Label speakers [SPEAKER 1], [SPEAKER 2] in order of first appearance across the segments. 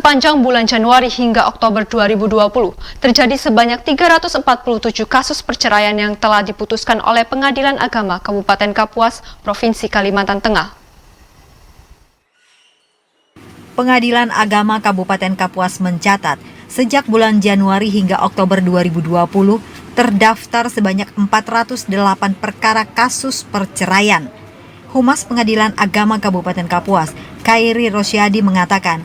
[SPEAKER 1] Sepanjang bulan Januari hingga Oktober 2020, terjadi sebanyak 347 kasus perceraian yang telah diputuskan oleh Pengadilan Agama Kabupaten Kapuas, Provinsi Kalimantan Tengah.
[SPEAKER 2] Pengadilan Agama Kabupaten Kapuas mencatat, sejak bulan Januari hingga Oktober 2020, terdaftar sebanyak 408 perkara kasus perceraian. Humas Pengadilan Agama Kabupaten Kapuas, Khairi Rosyadi mengatakan,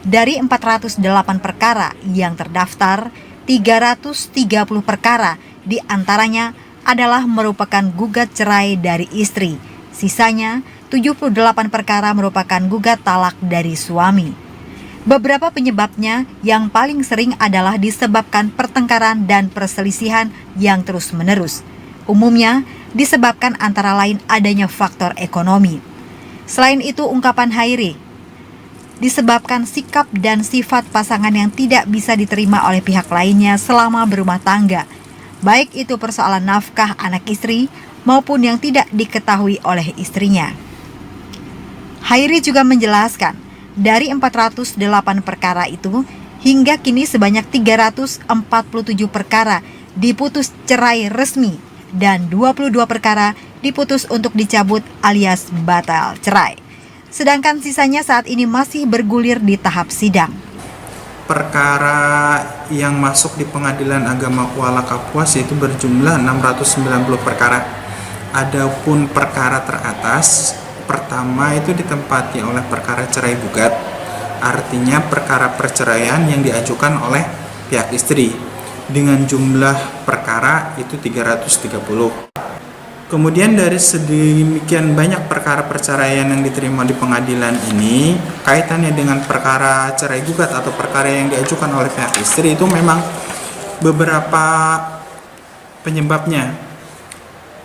[SPEAKER 2] dari 408 perkara yang terdaftar, 330 perkara diantaranya adalah merupakan gugat cerai dari istri. Sisanya, 78 perkara merupakan gugat talak dari suami. Beberapa penyebabnya yang paling sering adalah disebabkan pertengkaran dan perselisihan yang terus-menerus. Umumnya disebabkan antara lain adanya faktor ekonomi. Selain itu, ungkapan Khairi, disebabkan sikap dan sifat pasangan yang tidak bisa diterima oleh pihak lainnya selama berumah tangga, baik itu persoalan nafkah anak istri maupun yang tidak diketahui oleh istrinya. Khairi juga menjelaskan, dari 408 perkara itu, hingga kini sebanyak 347 perkara diputus cerai resmi dan 22 perkara diputus untuk dicabut alias batal cerai. Sedangkan sisanya saat ini masih bergulir di tahap sidang.
[SPEAKER 3] Perkara yang masuk di Pengadilan Agama Kuala Kapuas itu berjumlah 690 perkara. Adapun perkara teratas, pertama itu ditempati oleh perkara cerai gugat, artinya perkara perceraian yang diajukan oleh pihak istri, dengan jumlah perkara itu 330. Kemudian dari sedemikian banyak perkara perceraian yang diterima di pengadilan ini, kaitannya dengan perkara cerai gugat atau perkara yang diajukan oleh pihak istri itu memang beberapa penyebabnya.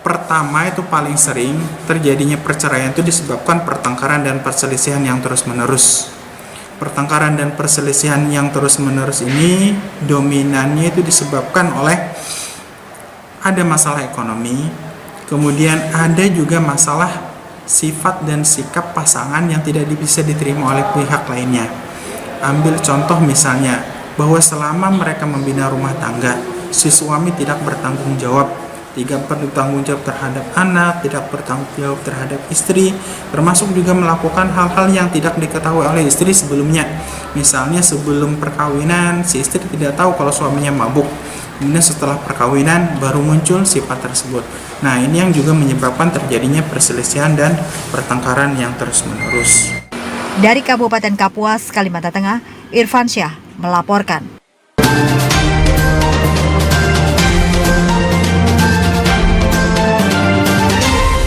[SPEAKER 3] Pertama, itu paling sering terjadinya perceraian itu disebabkan pertengkaran dan perselisihan yang terus-menerus. Pertengkaran dan perselisihan yang terus-menerus ini dominannya itu disebabkan oleh ada masalah ekonomi. Kemudian ada juga masalah sifat dan sikap pasangan yang tidak bisa diterima oleh pihak lainnya. Ambil contoh misalnya, bahwa selama mereka membina rumah tangga, si suami tidak bertanggung jawab, tidak bertanggung jawab terhadap anak, tidak bertanggung jawab terhadap istri, termasuk juga melakukan hal-hal yang tidak diketahui oleh istri sebelumnya. Misalnya sebelum perkawinan, si istri tidak tahu kalau suaminya mabuk. Kemudian setelah perkawinan baru muncul sifat tersebut. Nah, ini yang juga menyebabkan terjadinya perselisihan dan pertengkaran yang terus-menerus.
[SPEAKER 2] Dari Kabupaten Kapuas, Kalimantan Tengah, Irfansyah melaporkan.